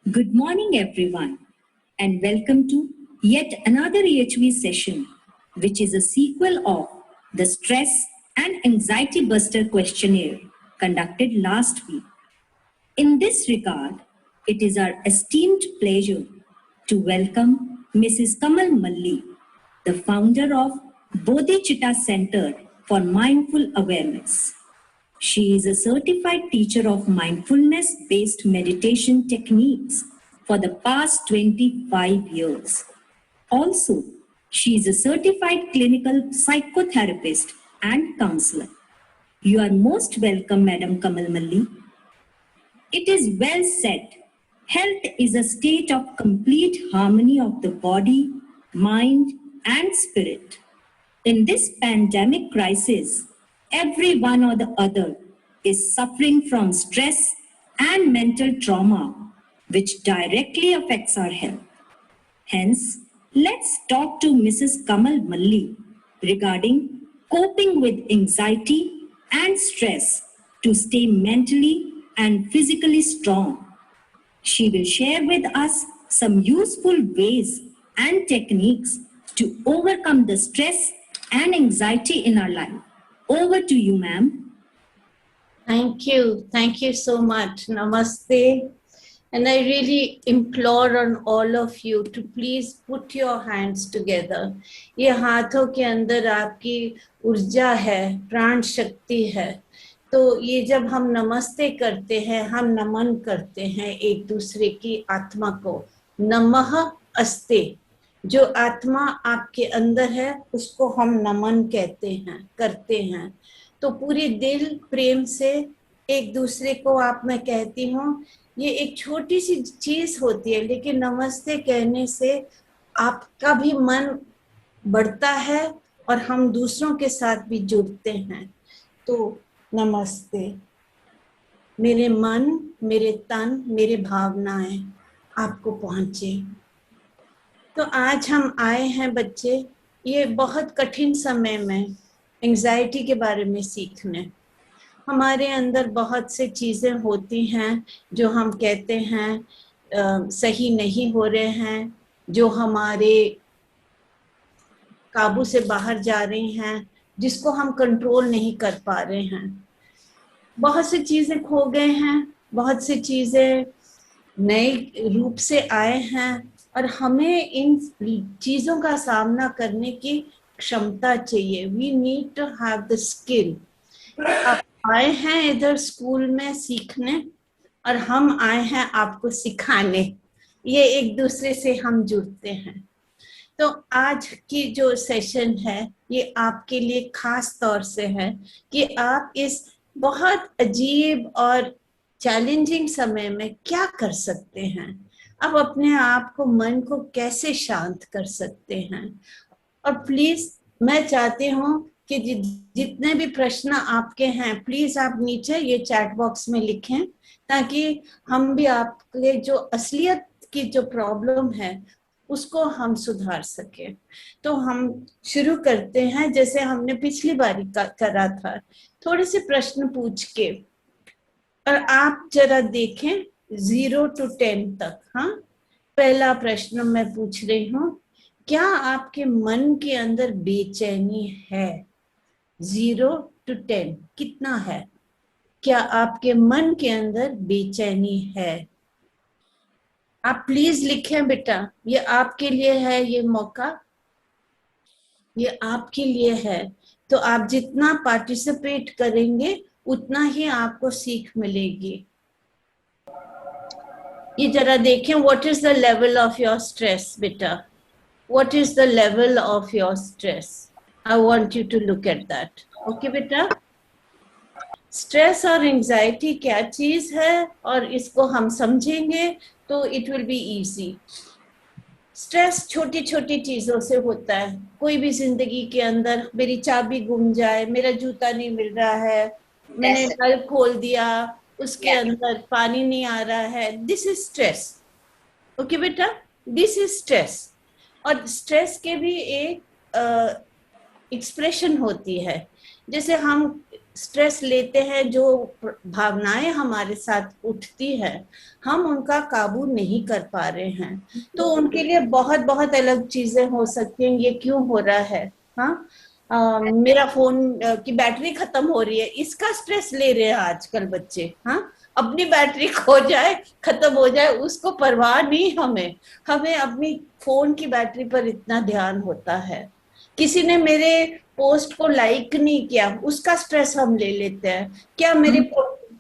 Good morning, everyone, and welcome to yet another EHV session, which is a sequel of the Stress and Anxiety Buster questionnaire conducted last week. In this regard, it is our esteemed pleasure to welcome Mrs. Kamal Malli, the founder of Bodhicitta Center for Mindful Awareness. She is a certified teacher of mindfulness-based meditation techniques for the past 25 years. Also, she is a certified clinical psychotherapist and counselor. You are most welcome, Madam Kamal Malli. It is well said, health is a state of complete harmony of the body, mind, and spirit. In this pandemic crisis, every one or the other is suffering from stress and mental trauma, which directly affects our health. Hence, let's talk to Mrs. Kamal Malli regarding coping with anxiety and stress to stay mentally and physically strong. She will share with us some useful ways and techniques to overcome the stress and anxiety in our life. Over to you, ma'am. Thank you. Thank you so much. Namaste. And I really implore on all of you to please put your hands together. ये हाथों के अंदर आपकी ऊर्जा है, प्राण शक्ति है. तो ये जब हम नमस्ते करते हैं, हम नमन करते हैं एक दूसरे की आत्मा को. नमः अस्ते. जो आत्मा आपके अंदर है, उसको हम नमन कहते हैं, करते हैं. तो पूरे दिल प्रेम से एक दूसरे को आप मैं कहती हूँ. ये एक छोटी सी चीज होती है, लेकिन नमस्ते कहने से आपका भी मन बढ़ता है और हम दूसरों के साथ भी जुड़ते हैं. तो नमस्ते. मेरे मन, मेरे तन, मेरे भावनाएं आपको पहुंचे. तो आज हम आए हैं बच्चे, ये बहुत कठिन समय में एंजाइटी के बारे में सीखने. हमारे अंदर बहुत से चीज़ें होती हैं जो हम कहते हैं सही नहीं हो रहे हैं, जो हमारे काबू से बाहर जा रही हैं, जिसको हम कंट्रोल नहीं कर पा रहे हैं. बहुत सी चीज़ें खो गए हैं, बहुत सी चीज़ें नए रूप से आए हैं और हमें इन चीज़ों का सामना करने की क्षमता चाहिए. We need to have the skill. आप आए हैं इधर स्कूल में सीखने और हम आए हैं आपको सिखाने. ये एक दूसरे से हम जुड़ते हैं. तो आज की जो सेशन है ये आपके लिए खास तौर से है कि आप इस बहुत अजीब और चैलेंजिंग समय में क्या कर सकते हैं. आप अपने आप को, मन को कैसे शांत कर सकते हैं. और प्लीज मैं चाहती हूँ कि जितने भी प्रश्न आपके हैं, प्लीज आप नीचे ये चैट बॉक्स में लिखें, ताकि हम भी आपके जो असलियत की जो प्रॉब्लम है उसको हम सुधार सके. तो हम शुरू करते हैं जैसे हमने पिछली बारी करा था, थोड़े से प्रश्न पूछ के. और आप जरा देखें 0 to 10 तक. हाँ, पहला प्रश्न मैं पूछ रही हूँ, क्या आपके मन के अंदर बेचैनी है? 0 to 10 कितना है? क्या आपके मन के अंदर बेचैनी है? आप प्लीज लिखें बेटा, ये आपके लिए है, ये मौका ये आपके लिए है. तो आप जितना पार्टिसिपेट करेंगे उतना ही आपको सीख मिलेगी. ये जरा देखें, what is the level of your stress बेटा? What is the level of your stress? I want you to look at that. Okay बेटा. स्ट्रेस और एंजाइटी क्या चीज है और इसको हम समझेंगे तो it will be easy. Stress छोटी छोटी चीजों से होता है. कोई भी जिंदगी के अंदर, मेरी चाबी गुम जाए, मेरा जूता नहीं मिल रहा है, मैंने नल खोल दिया, उसके अंदर पानी नहीं आ रहा है, दिस इज स्ट्रेस. ओके बेटा, दिस इज स्ट्रेस. और स्ट्रेस के भी एक एक्सप्रेशन होती है. जैसे हम स्ट्रेस लेते हैं, जो भावनाएं हमारे साथ उठती है, हम उनका काबू नहीं कर पा रहे हैं, तो उनके लिए बहुत बहुत अलग चीजें हो सकती हैं। ये क्यों हो रहा है? हाँ, मेरा फोन की बैटरी खत्म हो रही है, इसका स्ट्रेस ले रहे हैं आजकल बच्चे। हाँ, अपनी बैटरी खो जाए, खत्म हो जाए, उसको परवाह नहीं। हमें हमें अपनी फोन की बैटरी पर इतना ध्यान होता है। किसी ने मेरे पोस्ट को लाइक नहीं किया, उसका स्ट्रेस हम ले लेते हैं। क्या मेरे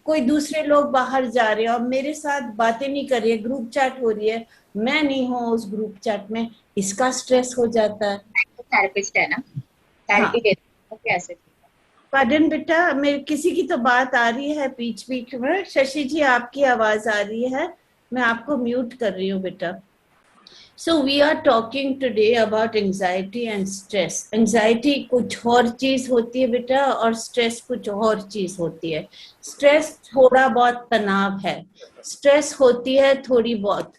कोई दूसरे लोग बाहर जा रहे हैं और मेरे साथ बातें नहीं कर रही है, ग्रुप चैट हो रही है, मैं नहीं हूँ उस ग्रुप चैट में, इसका स्ट्रेस हो जाता है। थेरेपिस्ट है ना, हाँ, थेरेपी देते हैं कैसे? पार्डन बेटा, मेरे किसी की तो बात आ रही है बीच बीच में। शशि जी, आपकी आवाज आ रही है, मैं आपको म्यूट कर रही हूँ बेटा। So we are talking today about anxiety and stress. Anxiety कुछ और चीज होती है बेटा, और स्ट्रेस कुछ और चीज होती है। स्ट्रेस थोड़ा बहुत तनाव है, स्ट्रेस होती है थोड़ी बहुत।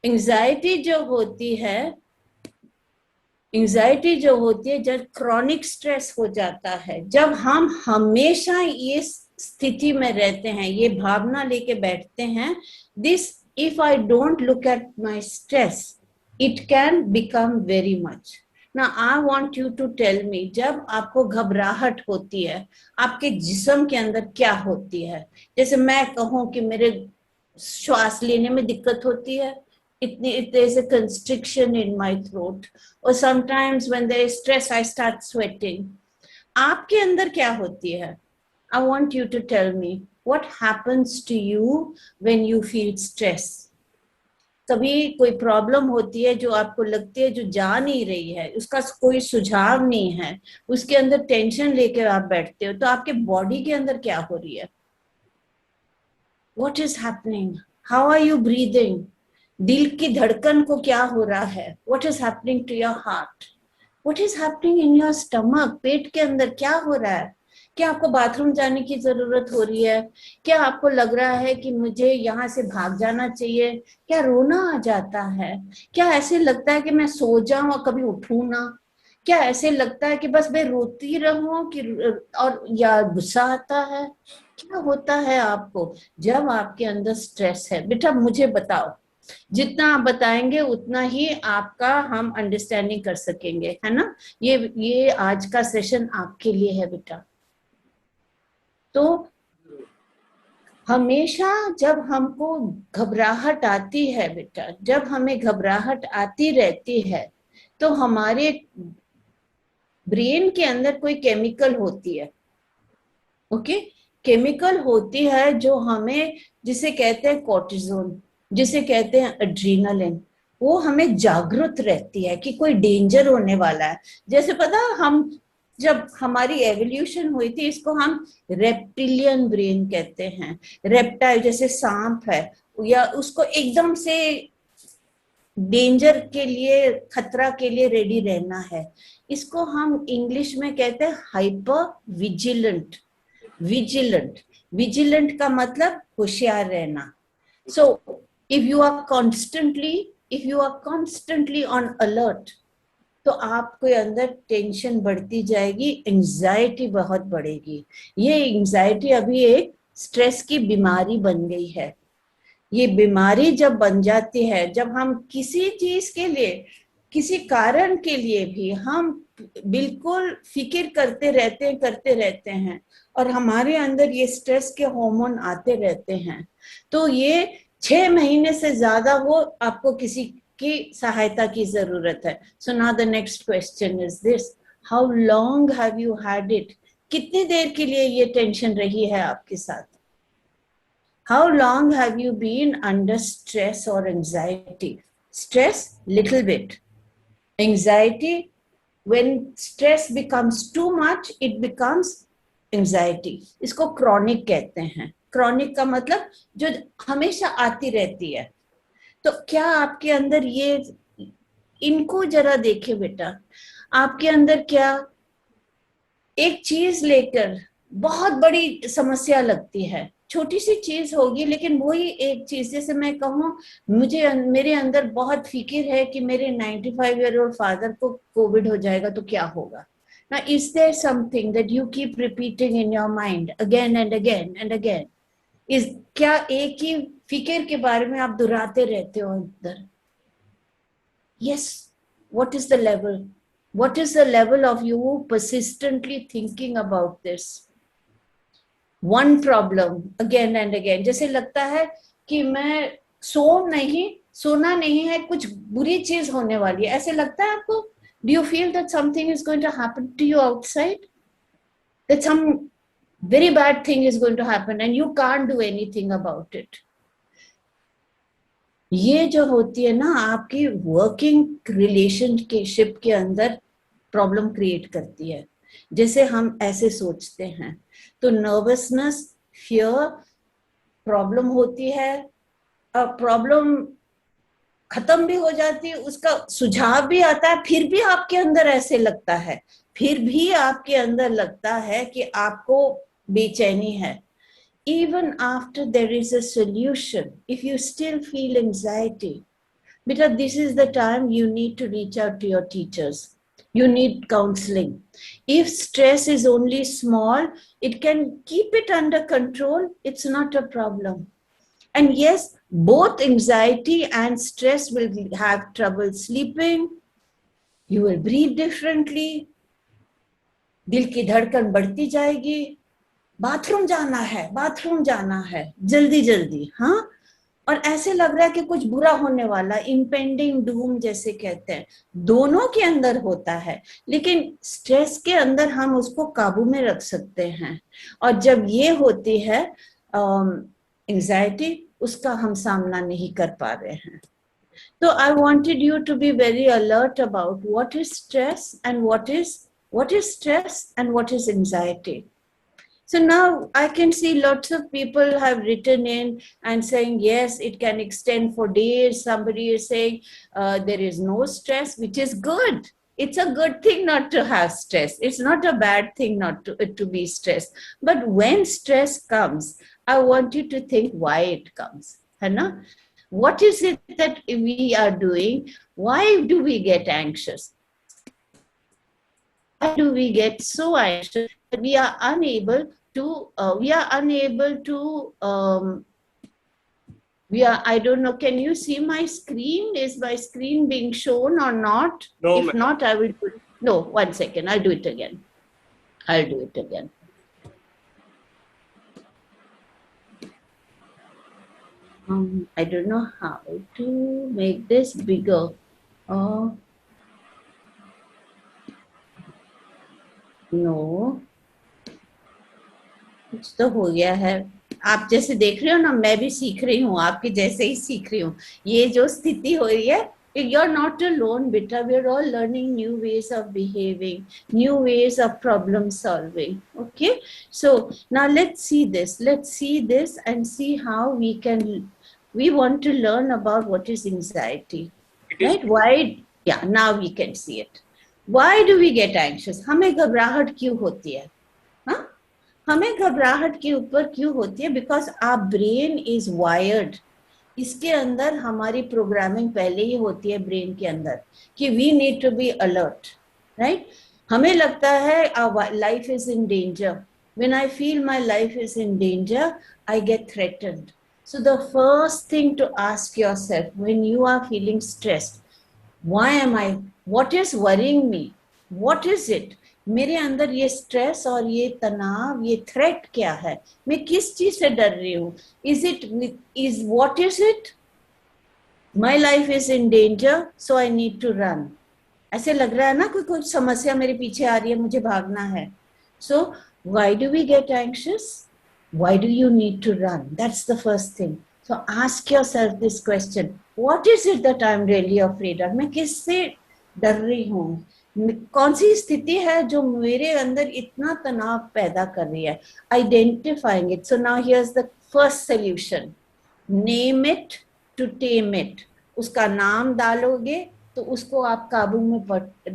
एंजाइटी जो होती है जब क्रॉनिक स्ट्रेस हो जाता है, जब हम हमेशा ये स्थिति में रहते हैं, ये भावना लेके बैठते हैं, this if I don't look at my stress, it can become very much. Now I want you to tell me, जब आपको घबराहट होती है, आपके जिस्म के अंदर क्या होती है? जैसे मैं कहूँ कि मेरे श्वास लेने में दिक्कत होती है, there's a constriction in my throat, or sometimes when there is stress I start sweating. आपके अंदर क्या होती है? I want you to tell me what happens to you when you feel stress. कभी कोई प्रॉब्लम होती है जो आपको लगती है जो जा नहीं रही है, उसका कोई सुझाव नहीं है, उसके अंदर टेंशन लेकर आप बैठते हो, तो आपके बॉडी के अंदर क्या हो रही है? What is happening? How are you breathing? दिल की धड़कन को क्या हो रहा है? What is happening to your heart? What is happening in your stomach? पेट के अंदर क्या हो रहा है? क्या आपको बाथरूम जाने की जरूरत हो रही है? क्या आपको लग रहा है कि मुझे यहाँ से भाग जाना चाहिए? क्या रोना आ जाता है? क्या ऐसे लगता है कि मैं सो जाऊं और कभी उठूं ना? क्या ऐसे लगता है कि बस मैं रोती रहूं कि, और या गुस्सा आता है? क्या होता है आपको जब आपके अंदर स्ट्रेस है? बेटा मुझे बताओ, जितना आप बताएंगे उतना ही आपका हम अंडरस्टैंडिंग कर सकेंगे, है ना? ये आज का सेशन आपके लिए है बेटा। तो हमेशा जब हमको घबराहट आती है बेटा, जब हमें घबराहट आती रहती है, तो हमारे ब्रेन के अंदर कोई केमिकल होती है, ओके? केमिकल होती है जो हमें, जिसे कहते हैं कोर्टिजोन, जिसे कहते हैं एड्रेनालिन, वो हमें जागृत रहती है कि कोई डेंजर होने वाला है। जैसे पता, हम जब हमारी एवोल्यूशन हुई थी, इसको हम रेप्टिलियन ब्रेन कहते हैं। रेप्टाइल जैसे सांप है, या उसको एकदम से डेंजर के लिए, खतरा के लिए रेडी रहना है, इसको हम इंग्लिश में कहते हैं हाइपर विजिलेंट। विजिलेंट का मतलब होशियार रहना। So if you are constantly on alert, तो आपके अंदर टेंशन बढ़ती जाएगी, एंजाइटी बहुत बढ़ेगी। ये एंजाइटी अभी एक स्ट्रेस की बीमारी बन गई है। ये बीमारी जब बन जाती है, जब हम किसी चीज के लिए, किसी कारण के लिए भी हम बिल्कुल फिक्र करते रहते हैं और हमारे अंदर ये स्ट्रेस के हार्मोन आते रहते हैं, तो ये 6 महीने से ज्यादा वो आपको किसी की सहायता की जरूरत है। So now the next question is this, how long have you had it? कितनी देर के लिए ये टेंशन रही है आपके साथ? How long have you been under stress और anxiety? Stress little bit, anxiety, when stress becomes too much it becomes anxiety. इसको chronic कहते हैं। chronic का मतलब जो हमेशा आती रहती है। तो क्या आपके अंदर ये, इनको जरा देखे बेटा, आपके अंदर क्या एक चीज लेकर बहुत बड़ी समस्या लगती है? छोटी सी चीज होगी, लेकिन वही एक चीज, जैसे मैं कहूँ मुझे, मेरे अंदर बहुत फिक्र है कि मेरे 95 ईयर ओल्ड फादर को कोविड हो जाएगा तो क्या होगा, Now, is there something that you keep repeating in your mind again and again and again? Is क्या एक ही फिक्र के बारे में आप दोहराते रहते हो अंदर? Yes. What is the level? What is the level of you persistently thinking about this? One problem again and again. जैसे लगता है कि मैं सोना नहीं है, कुछ बुरी चीज होने वाली है, ऐसे लगता है आपको? Do you feel that something is going to happen to you outside? That some very bad thing is going to happen and you can't do anything about it. ये जो होती है ना आपकी वर्किंग रिलेशनशिप के अंदर प्रॉब्लम क्रिएट करती है. जैसे हम ऐसे सोचते हैं तो नर्वसनेस, फियर, प्रॉब्लम होती है, प्रॉब्लम खत्म भी हो जाती है, उसका सुझाव भी आता है, फिर भी आपके अंदर ऐसे लगता है, फिर भी आपके अंदर लगता है कि आपको बेचैनी है. Even after there is a solution, if you still feel anxiety, because this is the time you need to reach out to your teachers. You need counseling. If stress is only small, it can keep it under control. It's not a problem. And yes, both anxiety and stress will have trouble sleeping. You will breathe differently. दिल की धड़कन बढ़ती जाएगी. Bathroom जाना है जल्दी जल्दी. हाँ, और ऐसे लग रहा है कि कुछ बुरा होने वाला, इम्पेंडिंग डूम जैसे कहते हैं, दोनों के अंदर होता है. लेकिन स्ट्रेस के अंदर हम उसको काबू में रख सकते हैं, और जब ये होती है एंजाइटी, उसका हम सामना नहीं कर पा रहे हैं. तो I wanted you to be very alert about what is stress and what is stress and what is anxiety. So now I can see lots of people have written in and saying, yes, it can extend for days. Somebody is saying there is no stress, which is good. It's a good thing not to have stress. It's not a bad thing not to be stressed. But when stress comes, I want you to think why it comes. Hana? What is it that we are doing? Why do we get anxious? Why do we get so anxious that we are unable to, I don't know, can you see my screen? Is my screen being shown or not? No, if not, I will put, no, 1 second, I'll do it again. I don't know how to make this bigger. No, कुछ तो हो गया है. आप जैसे देख रहे हो ना, मैं भी सीख रही हूँ, आपके जैसे ही सीख रही हूँ. ये जो स्थिति हो रही है, you're not alone, beta. We're all learning new ways of behaving, new ways of problem solving. Okay, so now let's see this and see how we want to learn about what is anxiety, right? Why? Yeah, now we can see it. Why do we get anxious? हमें घबराहट क्यों होती है? हाँ, हमें घबराहट के ऊपर क्यों होती है? Because our brain is wired. इसके अंदर हमारी प्रोग्रामिंग पहले ही होती है ब्रेन के अंदर कि we need to be alert, right? हमें लगता है our life is in danger. When I feel my life is in danger, I get threatened. So the first thing to ask yourself when you are feeling stressed, what is worrying me? What is it? मेरे अंदर ये stress और ये तनाव, ये threat क्या है? मैं किस चीज से डर रही हूँ? What is it? My life is in danger, so I need to run. ऐसे लग रहा है ना, कोई समस्या मेरे पीछे आ रही है, मुझे भागना है. So why do we get anxious? Why do you need to run? That's the first thing. So ask yourself this question. What is it that I'm really afraid of? मैं किससे डर रही हूँ? कौन सी स्थिति है जो मेरे अंदर इतना तनाव पैदा कर रही है? Identifying it. So now here's the first solution. Name it to tame it. उसका नाम डालोगे तो उसको आप काबू में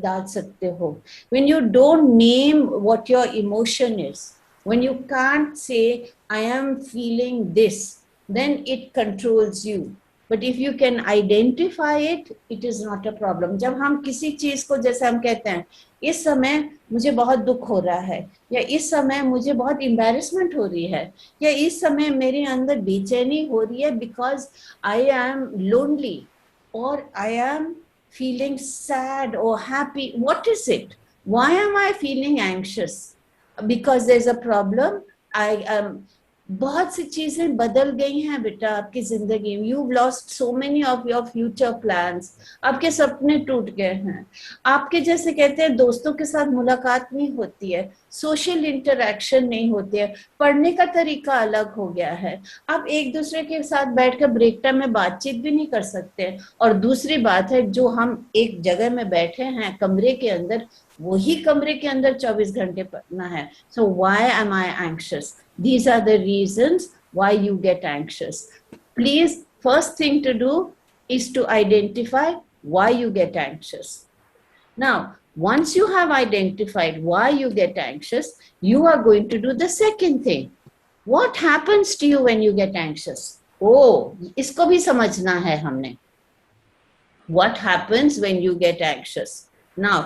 डाल सकते हो. When you don't name what your emotion is, when you can't say, I am feeling this, then it controls you. But if you can identify it is not a problem. जब हम किसी चीज को, जैसे हम कहते हैं इस समय मुझे बहुत दुख हो रहा है, या इस समय मुझे बहुत एम्बैरेसमेंट हो रही है, या इस समय मेरे अंदर बेचैनी हो रही है बिकॉज आई एम लोनली और I am feeling sad or happy. What is it? Why am I feeling anxious? Because there's a problem. I am. बहुत सी चीजें बदल गई हैं बेटा आपकी जिंदगी में. You've lost so many of your future plans. आपके सपने टूट गए हैं. आपके जैसे कहते हैं दोस्तों के साथ मुलाकात नहीं होती है, सोशल इंटरेक्शन नहीं होती है, पढ़ने का तरीका अलग हो गया है. आप एक दूसरे के साथ बैठकर ब्रेक टाइम में बातचीत भी नहीं कर सकते. और दूसरी बात है, जो हम एक जगह में बैठे हैं कमरे के अंदर, वही कमरे के अंदर 24 घंटे पढ़ना है. So why am I anxious? These are the reasons why you get anxious. Please, first thing to do is to identify why you get anxious. Now, once you have identified why you get anxious, you are going to do the second thing. What happens to you when you get anxious? Oh, इसको भी समझना है हमने. What happens when you get anxious? Now,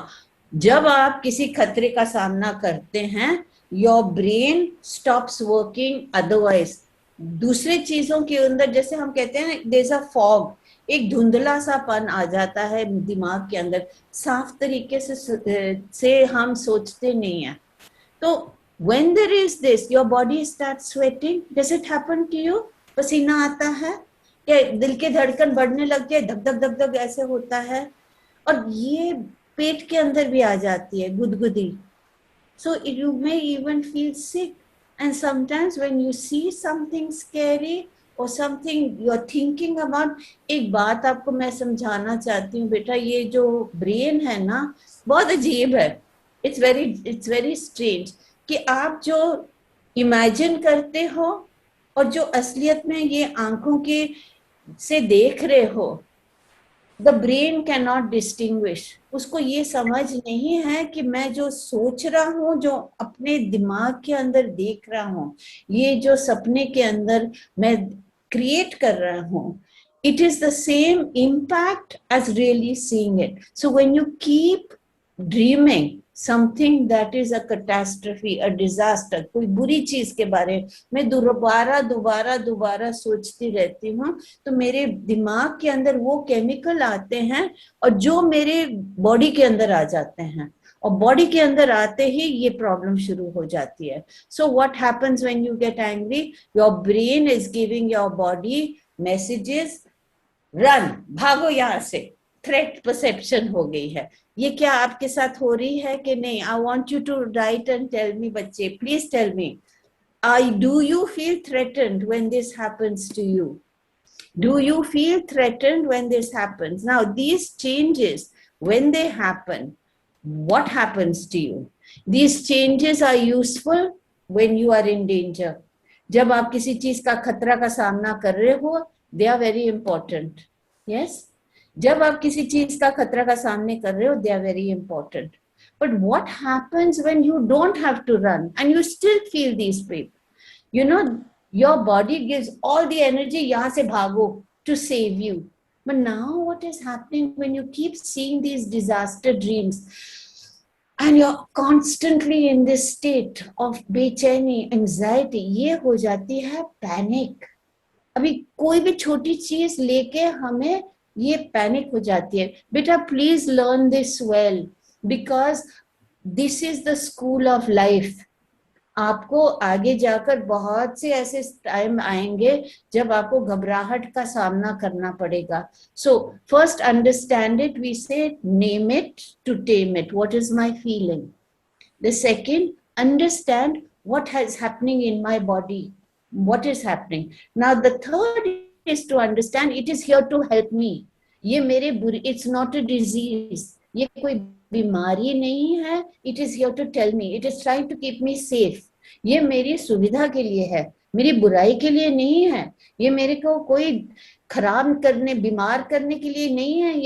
जब आप किसी खतरे का सामना करते हैं, your brain stops working otherwise. दूसरे चीजों के अंदर, जैसे हम कहते हैं there's a fog, एक धुंधला सा पन आ जाता है दिमाग के अंदर. साफ तरीके से हम सोचते नहीं हैं. तो when there is this, your body starts sweating. Does it happen to you? पसीना आता है, क्या दिल के धड़कन बढ़ने लग जाए, धक धक धक धक ऐसे होता है, और ये पेट के अंदर भी आ जाती है गुदगुदी. So you may even feel sick. And sometimes when you see something scary or something you're thinking about, एक बात आपको मैं समझाना चाहती हूँ बेटा, ये जो ब्रेन है ना, बहुत अजीब है. It's very strange कि आप जो इमेजिन करते हो और जो असलियत में ये आंखों के से देख रहे हो, the brain cannot distinguish. उसको ये समझ नहीं है कि मैं जो सोच रहा हूँ, जो अपने दिमाग के अंदर देख रहा हूँ, ये जो सपने के अंदर मैं क्रिएट कर रहा हूँ, it is the same impact as really seeing it. So when you keep dreaming something that is a catastrophe, a disaster, कोई बुरी चीज के बारे में दोबारा सोचती रहती हूँ, तो मेरे दिमाग के अंदर वो केमिकल आते हैं और जो मेरे बॉडी के अंदर आ जाते हैं, और बॉडी के अंदर आते ही ये प्रॉब्लम शुरू हो जाती है. So what happens when you get angry? Your brain is giving your body messages, run, भागो यहाँ से. थ्रेट परसेप्शन हो गई है. ये क्या आपके साथ हो रही है कि नहीं? I want you to write and tell me. बच्चे please tell me, do you feel threatened when this happens to you? Do you feel threatened when this happens? Now these changes, when they happen, what happens to you? These changes are useful when you are in danger. जब आप किसी चीज का खतरा का सामना कर रहे हो, they are very important. Yes? जब आप किसी चीज का खतरा का सामने कर रहे हो, they are very important. But what happens when you don't have to run and you still feel these pain? You know, your body gives all the energy, yahan se bhago, to save you. But now what is happening when you keep seeing these disaster dreams and you're constantly in this state of बेचैनी, anxiety, ये हो जाती है panic. अभी कोई भी छोटी चीज लेके हमें ये पैनिक हो जाती है. बेटा please learn this well, because this is the school of life. आपको आगे जाकर बहुत से ऐसे टाइम आएंगे जब आपको घबराहट का सामना करना पड़ेगा. So first understand it. We say name it to tame it. What is my feeling? The second, understand what is happening in my body. What is happening? Now the third is to understand it is here to help me. ये मेरे बुरी, it's not a disease. ये कोई बीमारी नहीं है. It is here to tell me. It is trying to keep me safe. ये मेरी सुविधा के लिए है, मेरी बुराई के लिए नहीं है. ये मेरे को कोई खराब करने, बीमार करने के लिए नहीं है.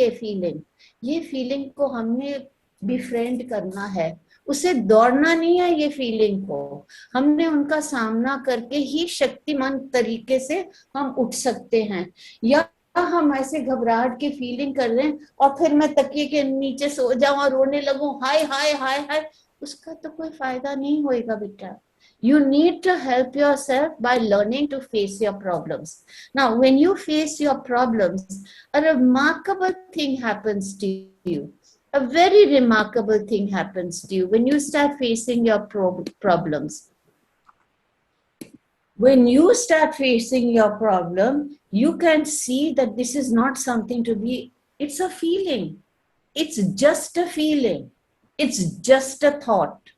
ये फीलिंग को हमने बिफ्रेंड करना है. उसे दौड़ना नहीं है. ये फीलिंग को हमने उनका सामना करके ही शक्तिमान तरीके से हम उठ सकते हैं. या हम ऐसे घबराहट की फीलिंग कर रहे हैं और फिर मैं तकिए के नीचे सो जाऊं और रोने लगूं, हाय हाय हाय हाय, उसका तो कोई फायदा नहीं होएगा बेटा. You need to help yourself by learning to face your problems. Now, when you face your problems, a remarkable thing happens to you. A very remarkable thing happens to you when you start facing your problems. When you start facing your problem, you can see that this is not something to be, it's a feeling. It's just a feeling. It's just a thought.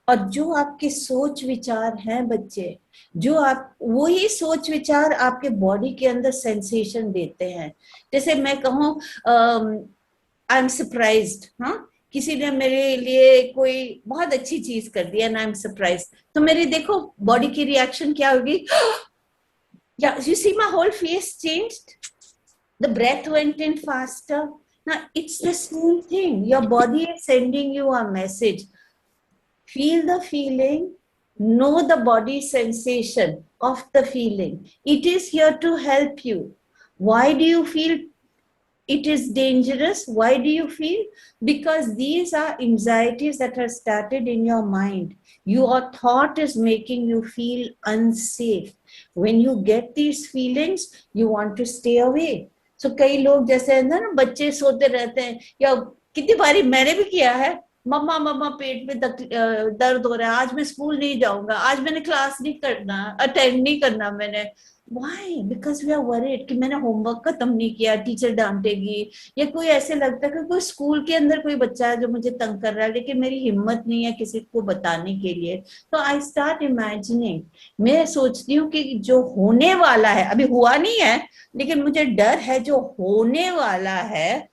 और जो आपके सोच विचार हैं बच्चे, जो आप वही सोच विचार आपके बॉडी के अंदर सेंसेशन देते हैं. जैसे मैं कहूँ आई एम सरप्राइज्ड, हाँ, किसी ने मेरे लिए कोई बहुत अच्छी चीज कर दी एंड आई एम सरप्राइज्ड, तो मेरी देखो बॉडी की रिएक्शन क्या होगी. या you see my whole face changed, the breath went in faster. Now it's the same thing. Your body is sending you a message. Feel the feeling, know the body sensation of the feeling. It is here to help you. Why do you feel it is dangerous? Why do you feel? Because these are anxieties that are started in your mind. Your thought is making you feel unsafe. When you get these feelings, you want to stay away. So कई लोग जैसे है ना, बच्चे सोते रहते हैं, या कितनी बारी मैंने भी किया है, मम्मा मम्मा पेट में दर्द हो रहा है, आज मैं स्कूल नहीं जाऊंगा, आज मैंने क्लास नहीं करना, अटेंड नहीं करना मैंने. Why? Because we are worried कि मैंने होमवर्क खत्म नहीं किया, टीचर डांटेगी. या कोई ऐसे लगता है कि कोई स्कूल के अंदर कोई बच्चा है जो मुझे तंग कर रहा है, लेकिन मेरी हिम्मत नहीं है किसी को बताने के लिए. तो आई स्टार्ट इमेजिनिंग, मैं सोचती हूँ कि जो होने वाला है, अभी हुआ नहीं है, लेकिन मुझे डर है जो होने वाला है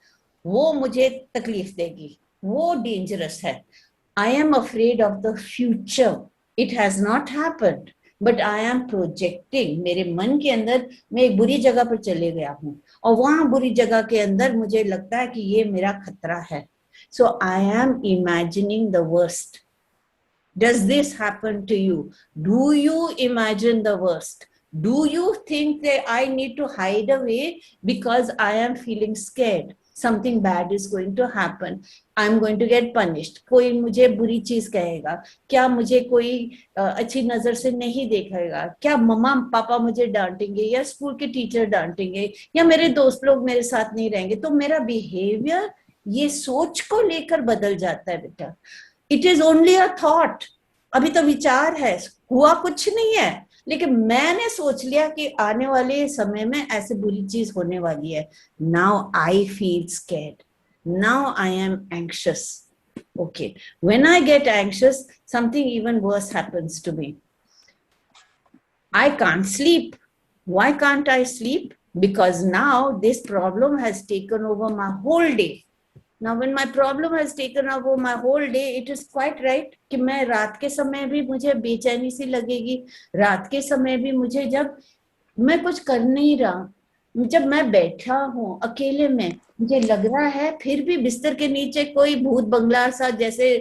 वो मुझे तकलीफ देगी, वो डेंजरस है. I am afraid of the future. It has not happened, but I am projecting. मेरे मन के अंदर मैं एक बुरी जगह पर चले गया हूँ और वहां बुरी जगह के अंदर मुझे लगता है कि ये मेरा खतरा है. So I am imagining the worst. Does this happen to you? Do you imagine the worst? Do you think that I need to hide away because I am feeling scared? Something bad is going to happen. I'm going to get punished. कोई मुझे बुरी चीज कहेगा, क्या मुझे कोई अच्छी नजर से नहीं देखेगा, क्या मम्मा पापा मुझे डांटेंगे, या स्कूल के टीचर डांटेंगे, या मेरे दोस्त लोग मेरे साथ नहीं रहेंगे. तो मेरा बिहेवियर ये सोच को लेकर बदल जाता है बेटा. It is only a thought. अभी तो विचार है, हुआ कुछ नहीं है, लेकिन मैंने सोच लिया कि आने वाले समय में ऐसे बुरी चीज होने वाली है. Now I feel scared, now I am anxious. Okay, when I get anxious, something even worse happens to me. I can't sleep. Why can't I sleep? Because now this problem has taken over my whole day. Now when my problem has taken over my whole day, it is quite right कि मैं रात के समय भी मुझे बेचैनी सी लगेगी. रात के समय भी मुझे, जब मैं कुछ कर नहीं रहा, जब मैं बैठा हूँ अकेले में, मुझे लग रहा है फिर भी बिस्तर के नीचे कोई भूत बंगला सा, जैसे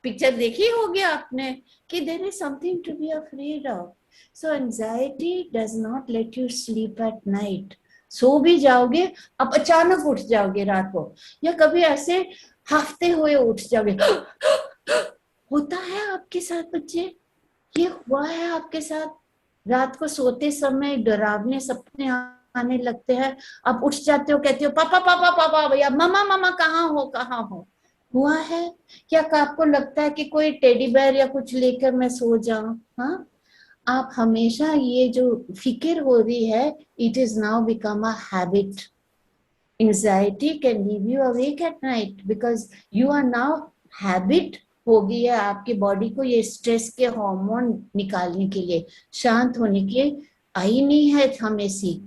पिक्चर देखी होगी आपने, कि there is something to be afraid of. So anxiety does not let you sleep at night. सो भी जाओगे, अब अचानक उठ जाओगे रात को, या कभी ऐसे हाफते हुए उठ जाओगे. होता है आपके साथ बच्चे? ये हुआ है आपके साथ? रात को सोते समय डरावने सपने आने लगते हैं, आप उठ जाते हो, कहते हो पापा पापा पापा, भैया मम्मा मम्मा कहाँ हो कहाँ हो. हुआ है क्या? आपको लगता है कि कोई टेडी बेयर या कुछ लेकर मैं सो जाऊं? हाँ, आप हमेशा ये जो फिक्र हो रही है, it is now become a habit. Anxiety can leave you awake at night because you are now habit हो गई है आपकी बॉडी को ये स्ट्रेस के हार्मोन निकालने के लिए, शांत होने के आई नहीं है हमें सीख.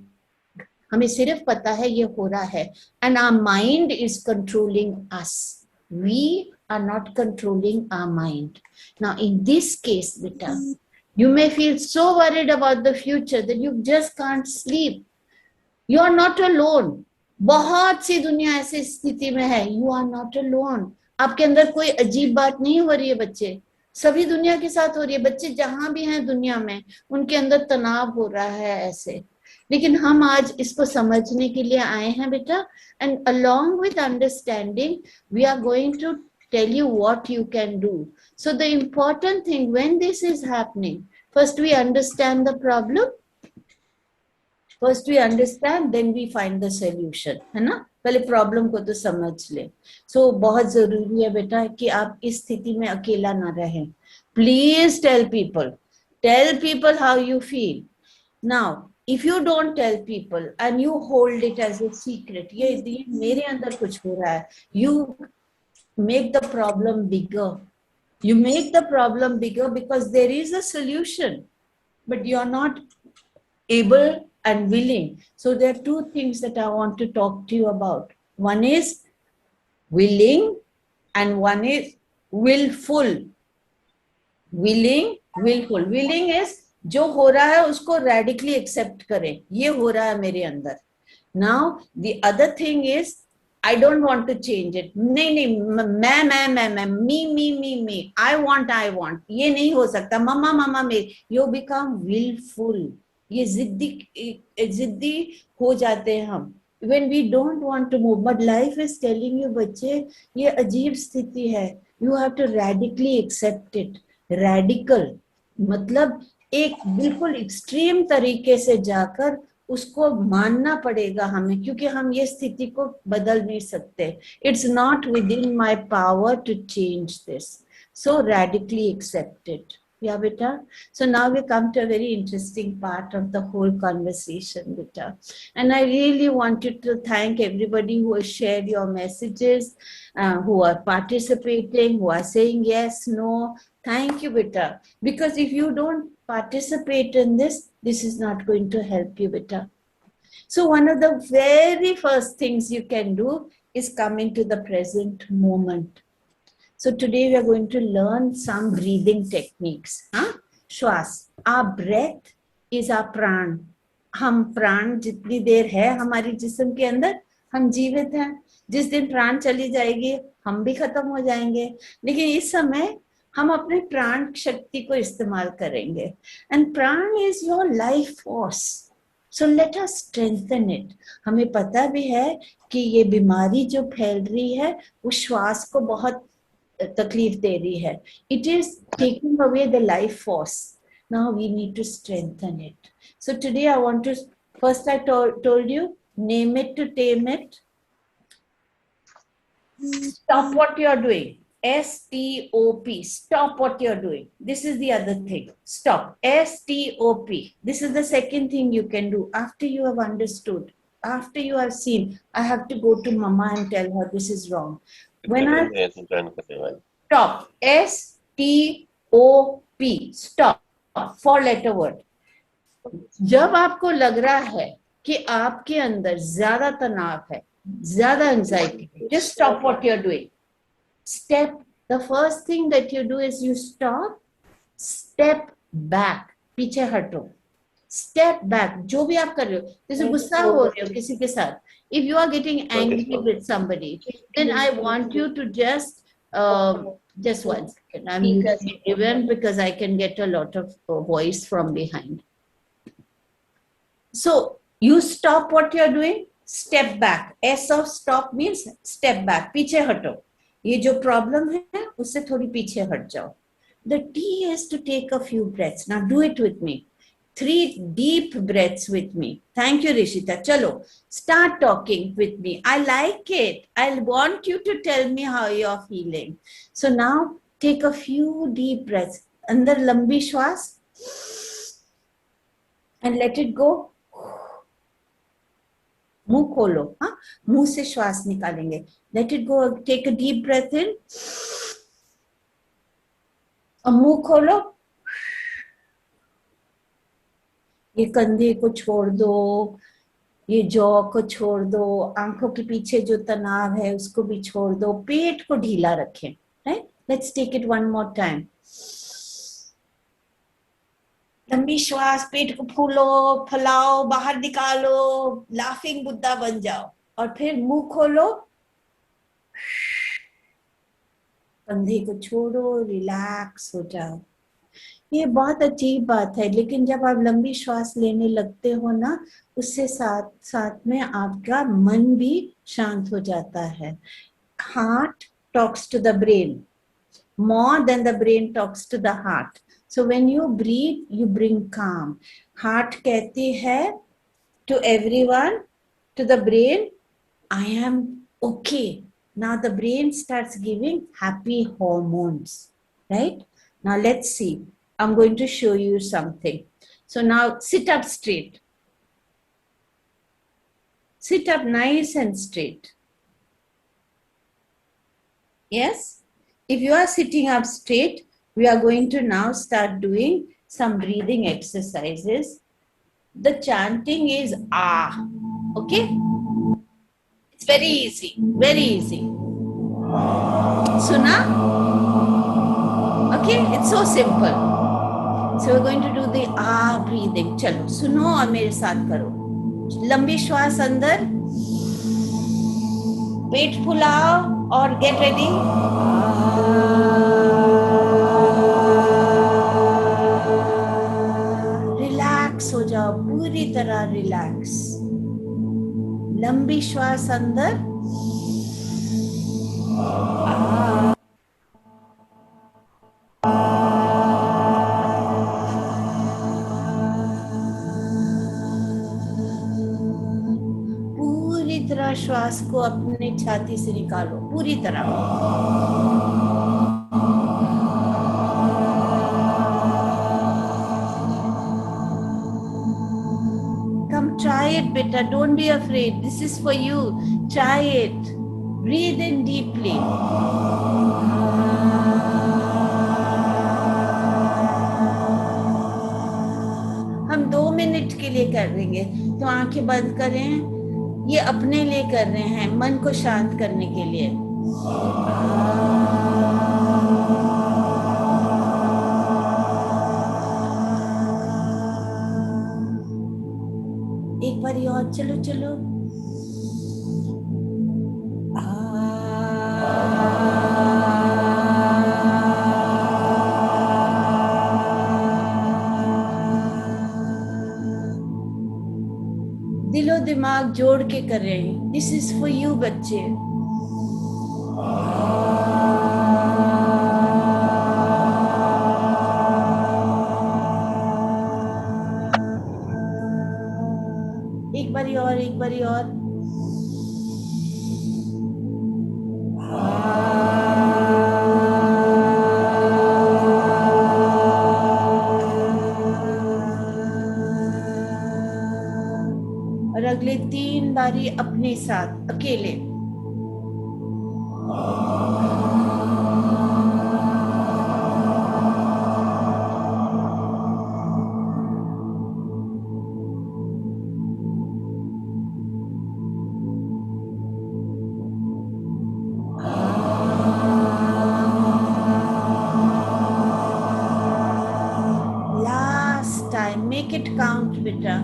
हमें सिर्फ पता है ये हो रहा है, and our mind is controlling us. We are not controlling our mind. Now in this case, beta, you may feel so worried about the future that you just can't sleep. You are not alone. बहुत सी दुनिया ऐसी स्थिति में है. You are not alone. आपके अंदर कोई अजीब बात नहीं हो रही है बच्चे, सभी दुनिया के साथ हो रही है. बच्चे जहां भी हैं दुनिया में, उनके अंदर तनाव हो रहा है ऐसे. लेकिन हम आज इसको समझने के लिए आए हैं बेटा, and along with understanding we are going to tell you what you can do. So the important thing when this is happening, first we understand the problem, first we understand, then we find the solution, है ना. पहले problem को तो समझ ले. सो बहुत जरूरी है बेटा कि आप इस स्थिति में अकेला ना रहें. Please tell people how you feel. Now if you don't tell people and you hold it as a secret, ये मेरे अंदर कुछ हो रहा है, you make the problem bigger. You make the problem bigger because there is a solution, but you are not able and willing. So there are two things that I want to talk to you about. One is willing and one is willful. Willing is जो हो रहा है उसको radically accept करें, ये हो रहा है मेरे अंदर. Now the other thing is I don't want to change it. नहीं, मैं, me, I want, ये नहीं हो सकता. मम्मा मेरी. You become willful. ये जिद्दी हो जाते हैं हम. When we don't want to move, but life is telling you, बच्चे, ये अजीब स्थिति है. You have to radically accept it. Radical मतलब एक बिल्कुल एक्सट्रीम तरीके से जाकर उसको मानना पड़ेगा हमें, क्योंकि हम ये स्थिति को बदल नहीं सकते. It's not within my power to change this. So radically accept it. Yeah, beta. So now we come to a very interesting part of the whole conversation, beta. And I really wanted to thank everybody who has shared your messages, who are participating, who are saying yes, no. Thank you, beta. Because if you don't participate in this, this is not going to help you, beta. So one of the very first things you can do is come into the present moment. So today we are going to learn some breathing techniques. श्वास. Our breath is our प्राण. हम प्राण जितनी देर है हमारी जिस्म के अंदर हम जीवित हैं. जिस दिन प्राण चली जाएगी हम भी खत्म हो जाएंगे. लेकिन इस समय हम अपने प्राण शक्ति को इस्तेमाल करेंगे. And प्राण is your life force. So let us strengthen it. हमें पता भी है कि ये बीमारी जो फैल रही है वो श्वास को बहुत तकलीफ दे रही है. It is taking away the life force. Now we need to strengthen it. So today I want to, first I told you, name it to tame it. Stop what you are doing. S-T-O-P. Stop what you are doing. This is the other thing. Stop. S-T-O-P. This is the second thing you can do after you have understood. After you have seen, I have to go to mama and tell her this is wrong. When I stop, S-T-O-P, stop, 4-letter word. जब आपको लग रहा है कि आपके अंदर ज्यादा तनाव है, ज्यादा anxiety, just stop what you're doing. The first thing that you do is you stop, step back, पीछे हटो. Step back, जो भी आप कर रहे हो, जैसे गुस्सा हो रहे हो किसी के साथ, if you are getting angry with somebody, then I want you to just 1 second. I'm using even because I can get a lot of voice from behind. So you stop what you're doing, step back. S of stop means step back, पीछे हटो. ये जो problem है उससे थोड़ी पीछे हट जाओ. The T is to take a few breaths. Now do it with me. 3 deep breaths with me. Thank you, Rishita. Chalo, start talking with me. I like it. I want you to tell me how you're feeling. So now take a few deep breaths. Andar lambi shwas. And let it go. मुंह खोलो. मुंह से श्वास निकालेंगे. Let it go. Take a deep breath in. और मुंह खोलो. ये कंधे को छोड़ दो, ये जॉ को छोड़ दो, आंखों के पीछे जो तनाव है उसको भी छोड़ दो, पेट को ढीला रखें. Right. Let's take it one more time. लंबी श्वास, पेट को फूलो, फैलाओ, बाहर निकालो, लाफिंग बुद्धा बन जाओ. और फिर मुंह खोलो, कंधे को छोड़ो, रिलैक्स हो जाओ. ये बहुत अजीब बात है, लेकिन जब आप लंबी श्वास लेने लगते हो ना, उससे साथ साथ में आपका मन भी शांत हो जाता है. Heart talks to the brain more than the brain talks to the heart. So when you breathe, you bring calm. Heart कहती है to everyone, to the brain, I am okay. Now the brain starts giving happy hormones, right? Now let's see. I'm going to show you something. So now sit up straight. Sit up nice and straight. Yes? If you are sitting up straight, we are going to now start doing some breathing exercises. The chanting is ah. Okay? It's very easy. Very easy. Suna? Okay? It's so simple. So we're going to do the ah breathing. चलो सुनो और मेरे साथ करो. लंबी श्वास अंदर, पेट फुलाओ और गेट रेडी. रिलैक्स हो जाओ, पूरी तरह रिलैक्स. लंबी श्वास अंदर, पूरी तरह श्वास को अपने छाती से निकालो, पूरी तरह. Come, try it, beta. Don't be afraid. This is for you. Try it. Breathe in deeply. हम 2 मिनट के लिए कर देंगे, तो आंखें बंद करें. ये अपने लिए कर रहे हैं, मन को शांत करने के लिए. एक बार और, चलो चलो. दिलो दिमाग जोड़ के करें. दिस इज फॉर यू बच्चे. एक बारी और, एक बारी और. और अगले 3 बारी अपने साथ अकेले. Last time, make it count, beta.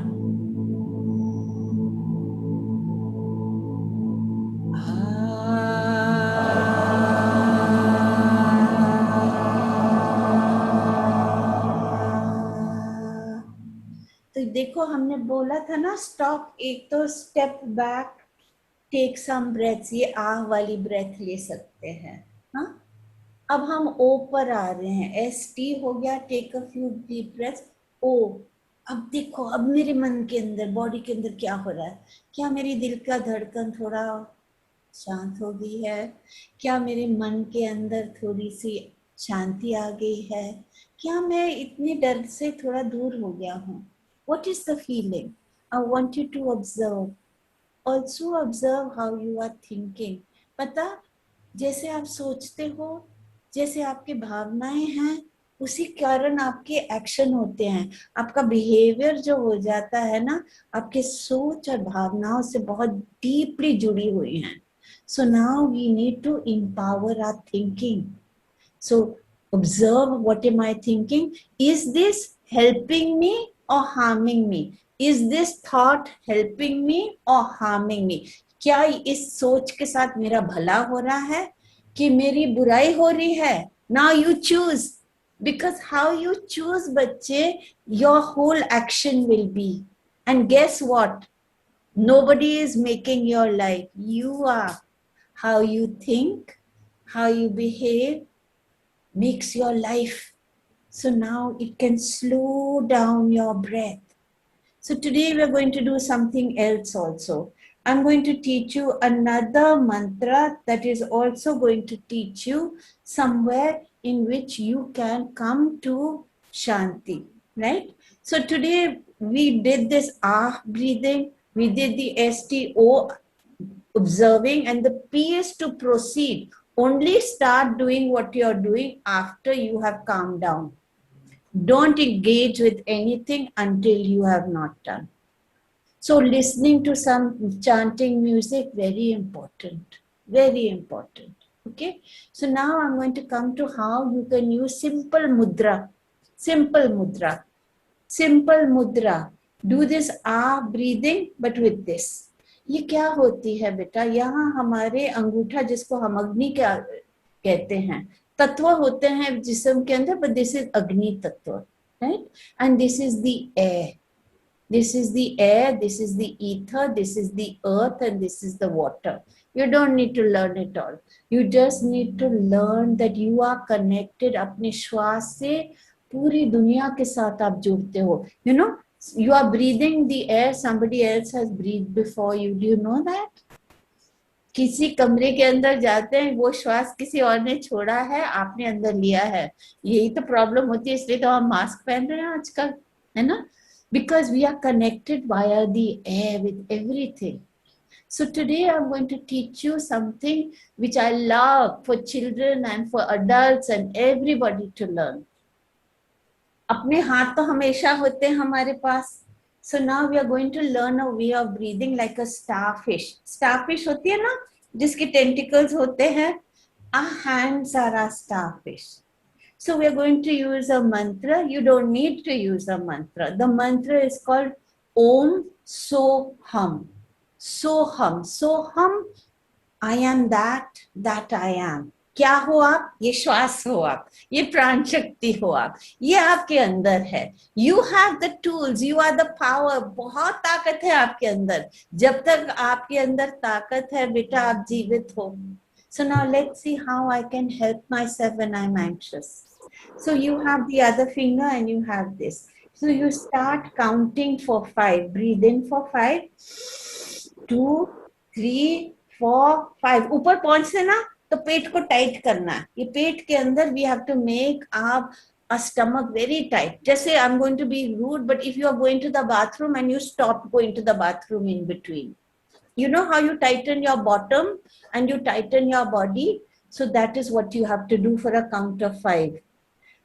तो देखो, हमने बोला था ना स्टॉप. एक तो step back, take some breaths. ये आह वाली ब्रेथ ले सकते हैं. हाँ, अब हम ओ पर आ रहे हैं. एस टी हो गया, take a few deep breaths. ओ. अब देखो, अब मेरे मन के अंदर, बॉडी के अंदर क्या हो रहा है? क्या मेरी दिल का धड़कन थोड़ा शांत हो गई है? क्या मेरे मन के अंदर थोड़ी सी शांति आ गई है? क्या मैं इतने डर से थोड़ा दूर हो गया हूँ? What is the feeling? I want you to observe. Also observe how you are thinking. पता, जैसे आप सोचते हो, जैसे आपके भावनाएं हैं, उसी कारण आपके एक्शन होते हैं. आपका बिहेवियर जो हो जाता है ना, आपके सोच और भावनाओं से बहुत डीपली जुड़ी हुई हैं. So now we need to empower our thinking. So observe, what am I thinking? Is this helping me or harming me? Is this thought helping me or harming me? क्या इस सोच के साथ मेरा भला हो रहा है कि मेरी बुराई हो रही है? Now you choose. Because how you choose, बच्चे, your whole action will be. And guess what? Nobody is making your life. You are. How you think, how you behave makes your life. So now it can slow down your breath. So today we are going to do something else also. I'm going to teach you another mantra that is also going to teach you somewhere in which you can come to Shanti, right? So today we did this Ah breathing, we did the STO observing, and the P is to proceed. Only start doing what you're doing after you have calmed down. Don't engage with anything until you have not done. So listening to some chanting music, very important, very important. Okay. So now I'm going to come to how you can use simple mudra. Simple mudra. Simple mudra. Do this ah breathing, but with this. ये क्या होती है बेटा? यहाँ हमारे अंगूठा, जिसको हम अग्नि कहते हैं, तत्व होते हैं जिस्म के अंदर, but this is अग्नि तत्व, right? And this is the air. This is the air, this is the ether, this is the earth, and this is the water. You don't need to learn it all. You just need to learn that you are connected. अपने श्वास से पूरी दुनिया के साथ आप जुड़ते हो. You know, you are breathing the air somebody else has breathed before you. Do you know that? किसी कमरे के अंदर जाते हैं, वो श्वास किसी और ने छोड़ा है, आपने अंदर लिया है. यही तो प्रॉब्लम होती है, इसलिए तो हम मास्क पहन रहे हैं आजकल, है ना? Because we are connected via the air with everything. So today I'm going to teach you something which I love for children and for adults and everybody to learn. अपने हाथ तो हमेशा होते हैं हमारे पास. So now we are going to learn a way of breathing like a starfish. Starfish होती है ना, जिसके tentacles होते हैं. Our hands are a starfish. So we are going to use a mantra. You don't need to use a mantra. The mantra is called Om Soham. Soham. Soham, I am that I am. क्या हो आप? ये श्वास हो आप, ये प्राण शक्ति हो आप, ये आपके अंदर है. You have the tools, you are the power. बहुत ताकत है आपके अंदर. जब तक आपके अंदर ताकत है बेटा, आप जीवित हो. So now let's see how I can help myself when I'm anxious. So you have the other finger and you have this. So you start counting for 5. Breathe in for 5. 2, 3, 4, 5. ऊपर पहुंचते ना तो पेट को टाइट करना है. ये पेट के अंदर we have to make our stomach very tight. Jैसे I'm going to be rude, but if you are going to the bathroom and you stop going to the bathroom in between, you know how you tighten your bottom and you tighten your body? So that is what you have to do for a count of 5.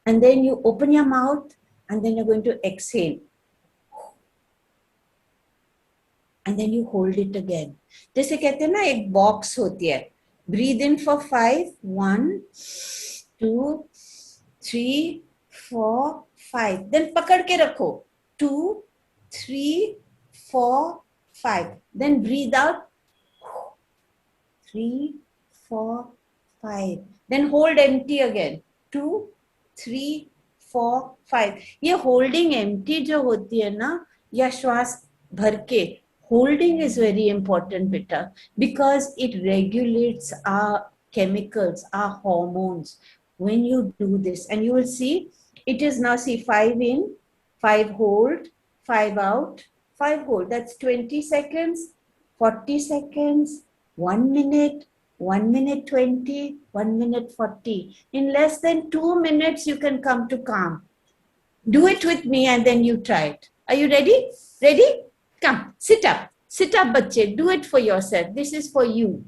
And then you open your mouth and then you're going to exhale. And then you hold it again. जैसे कहते हैं ना, एक box होती है. Breathe in for 5. 1, 2, 3, 4, 5. Then पकड़ के रखो. 2, 3, 4, 5. Then breathe out. 3, 4, 5. Then hold empty again. 2, 3, 4, 5. ये holding empty जो होती है ना, या श्वास भर के, holding is very important beta, because it regulates our chemicals, our hormones. When you do this, and you will see, it is now, see, 5 in, 5 hold, 5 out, 5 hold. That's 20 seconds, 40 seconds, 1 minute, 1 minute 20, 1 minute 40. In less than 2 minutes, you can come to calm. Do it with me and then you try it. Are you ready? Ready? Come, sit up. Sit up, बच्चे. Do it for yourself. This is for you.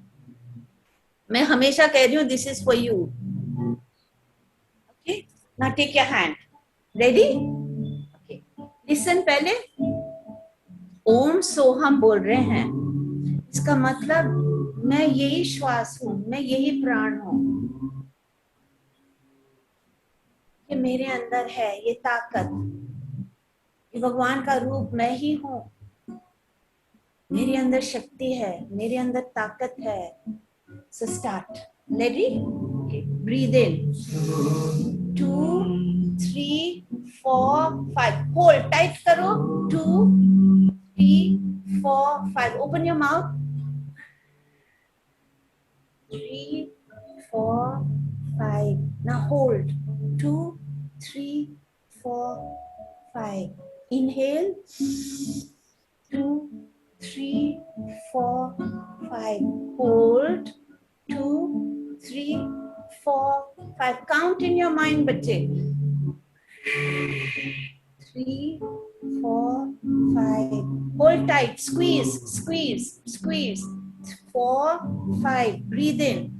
मैं हमेशा कह रही हूँ, this is for you. Okay? Now take your hand. Ready? Okay. Listen पहले. ओम सोहम बोल रहे हैं. इसका मतलब मैं यही श्वास हूँ, मैं यही प्राण हूँ. ये मेरे अंदर है, ये ताकत. ये भगवान का रूप मैं ही हूँ. मेरे अंदर शक्ति है, मेरे अंदर ताकत है. So start. Ready? Okay. Breathe in. 2, 3, 4, 5. Hold, tight karo. 2, 3, 4, 5. Open your mouth. 3, 4, 5. Now hold. 2, 3, 4, 5. Inhale. 2, 3, 4, 5. Hold. 2, 3, 4, 5. Count in your mind, bache. 3, 4, 5. Hold tight. Squeeze, squeeze, squeeze. 4, 5. Breathe in.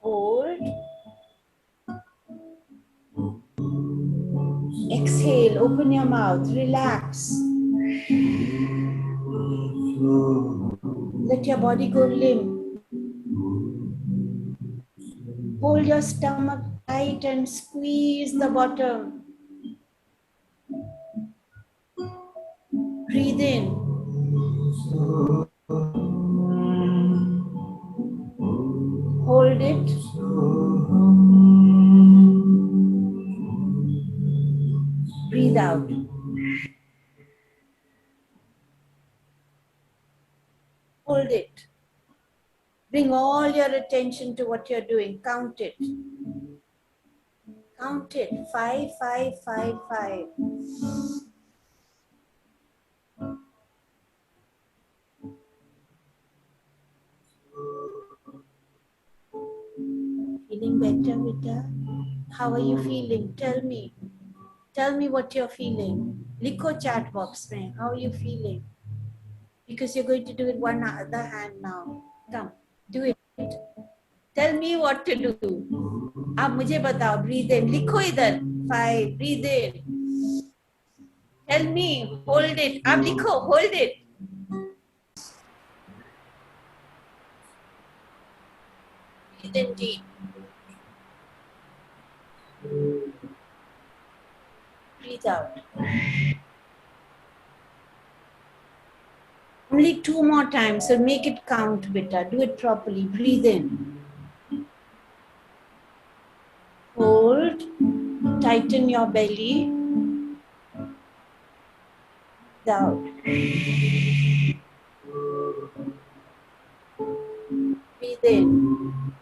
Hold. Exhale. Open your mouth. Relax. Let your body go limp. Hold your stomach tight and squeeze the bottom. Breathe in. Hold it. Breathe out. Hold it. Bring all your attention to what you're doing. Count it. Count it. 5, 5, 5, 5. Feeling better, Vita? How are you feeling? Tell me. Tell me what you're feeling. Likho chat box mein. How are you feeling? Because you're going to do it one other hand now. Come, do it. Tell me what to do. आप मुझे बताओ. Breathe in. लिखो इधर. 5. Breathe in. Tell me. Hold it. आप लिखो. Hold it. Breathe in deep. Breathe out. Only 2 more times, so make it count, beta. Do it properly. Breathe in. Hold. Tighten your belly. Breathe out. Breathe in.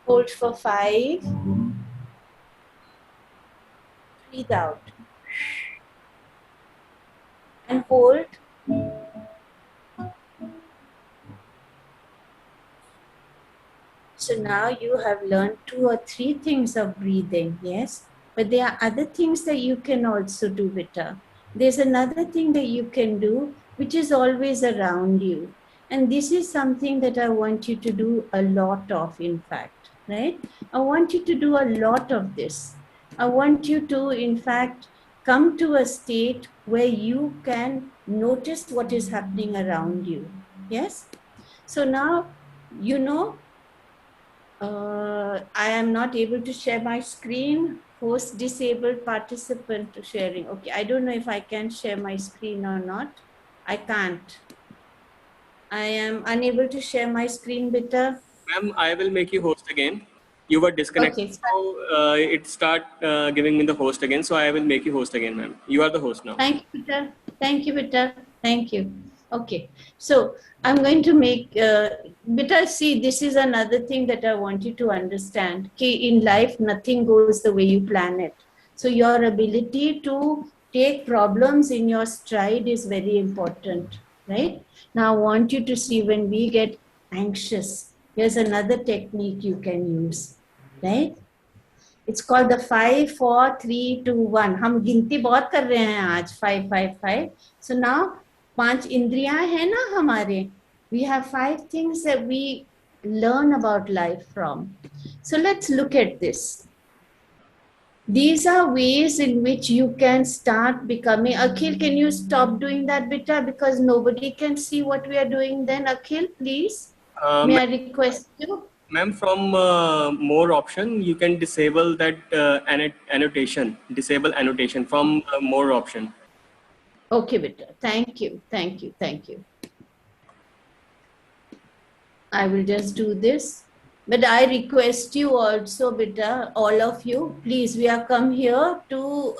Hold for 5. Breathe out. And hold. So now you have learned 2 or 3 things of breathing, yes? But there are other things that you can also do, Vita. There's another thing that you can do, which is always around you. And this is something that I want you to do a lot of, in fact, right? I want you to do a lot of this. I want you to, in fact, come to a state where you can notice what is happening around you, yes? So now, you know, I am not able to share my screen. Host disabled participant to sharing. Okay, I don't know if I can share my screen or not. I can't. I am unable to share my screen, Bita. Ma'am, I will make you host again. You were disconnected, Okay. so it start giving me the host again. So I will make you host again, ma'am. You are the host now. Thank you, Bita. Thank you, Bita. Thank you. Okay, so I'm going to make, Bita, see, this is another thing that I want you to understand. Okay, in life, nothing goes the way you plan it. So your ability to take problems in your stride is very important, right? Now I want you to see when we get anxious, here's another technique you can use, right? It's called the 5, 4, 3, 2, 1. हम गिनती बहुत कर रहे हैं आज 5, 5, 5. So now 5 इंद्रियां हैं ना हमारे. We have 5 things that we learn about life from. So let's look at this. These are ways in which you can start becoming. Akhil, can you stop doing that, Bita? Because nobody can see what we are doing then. Akhil, please. May I request you? Ma'am, from more option, you can disable that annotation. Disable annotation from more option. Okay, Bita. Thank you. Thank you. Thank you. I will just do this. But I request you also, beta, all of you, please, we have come here to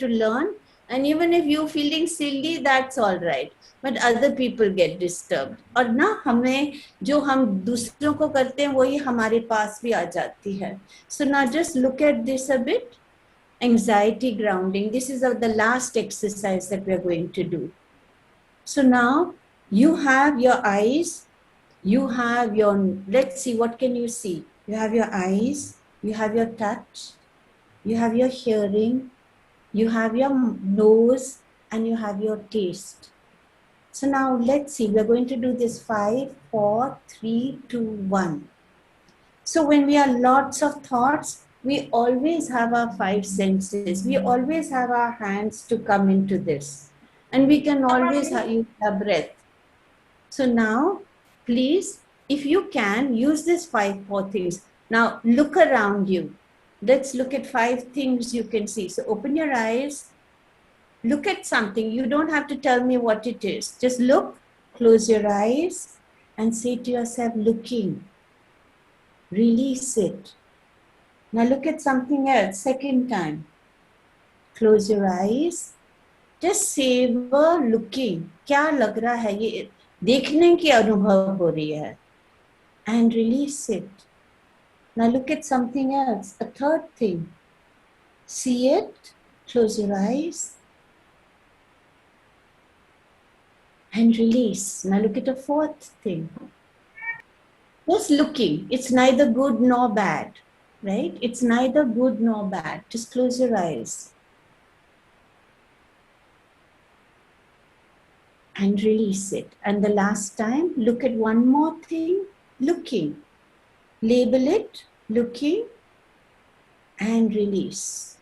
learn. And even if you feeling silly, that's all right. But other people get disturbed. और ना हमें जो हम दूसरों को करते हैं वही हमारे पास भी आ जाती है. So now just look at this a bit. Anxiety grounding. This is the last exercise that we are going to do. So now you have your eyes. You have your, let's see, what can you see? You have your eyes, you have your touch, you have your hearing, you have your nose, and you have your taste. So now let's see, we're going to do this 5, 4, 3, 2, 1. So when we have lots of thoughts, we always have our 5 senses. We always have our hands to come into this. And we can always use our breath. So now, please, if you can, use these 5 4 things. Now, look around you. Let's look at 5 things you can see. So open your eyes. Look at something. You don't have to tell me what it is. Just look, close your eyes, and say to yourself, looking. Release it. Now look at something else, second time. Close your eyes. Just savor looking. क्या लग रहा है ये देखने की अनुभव हो रही है. And release it. Now look at something else, a third thing. See it, close your eyes, and release. Now look at a fourth thing. Just looking, it's neither good nor bad, right? It's neither good nor bad. Just close your eyes. And release it. And the last time, look at one more thing, looking. Label it, looking, and release.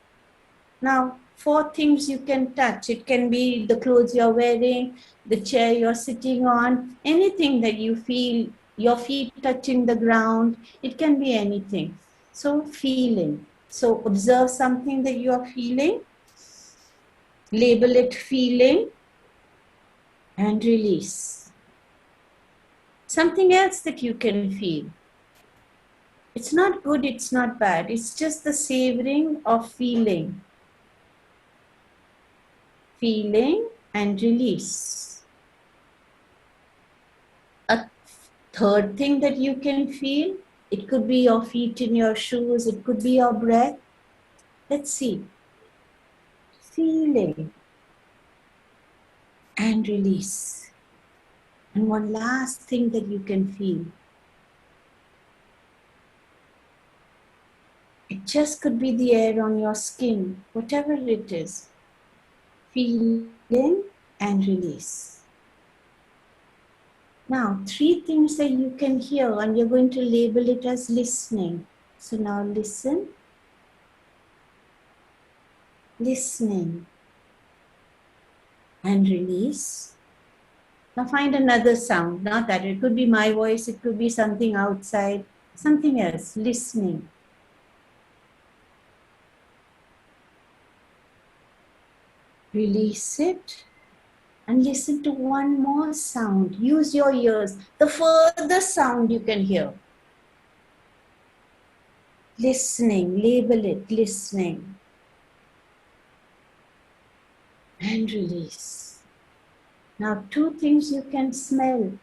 Now, 4 things you can touch. It can be the clothes you're wearing, the chair you're sitting on, anything that you feel, your feet touching the ground. It can be anything. So, feeling. So, observe something that you are feeling, label it feeling, and release. Something else that you can feel. It's not good, it's not bad. It's just the savoring of feeling. Feeling and release. A third thing that you can feel, it could be your feet in your shoes, it could be your breath. Let's see. Feeling and release. And one last thing that you can feel. It just could be the air on your skin, whatever it is. Feeling and release. Now, 3 things that you can hear, and you're going to label it as listening. So now listen. Listening. And release. Now find another sound, not that. It could be my voice, it could be something outside, something else. Listening. Release it and listen to one more sound. Use your ears. The furthest sound you can hear. Listening, label it, listening. And release. Now 2 things you can smell.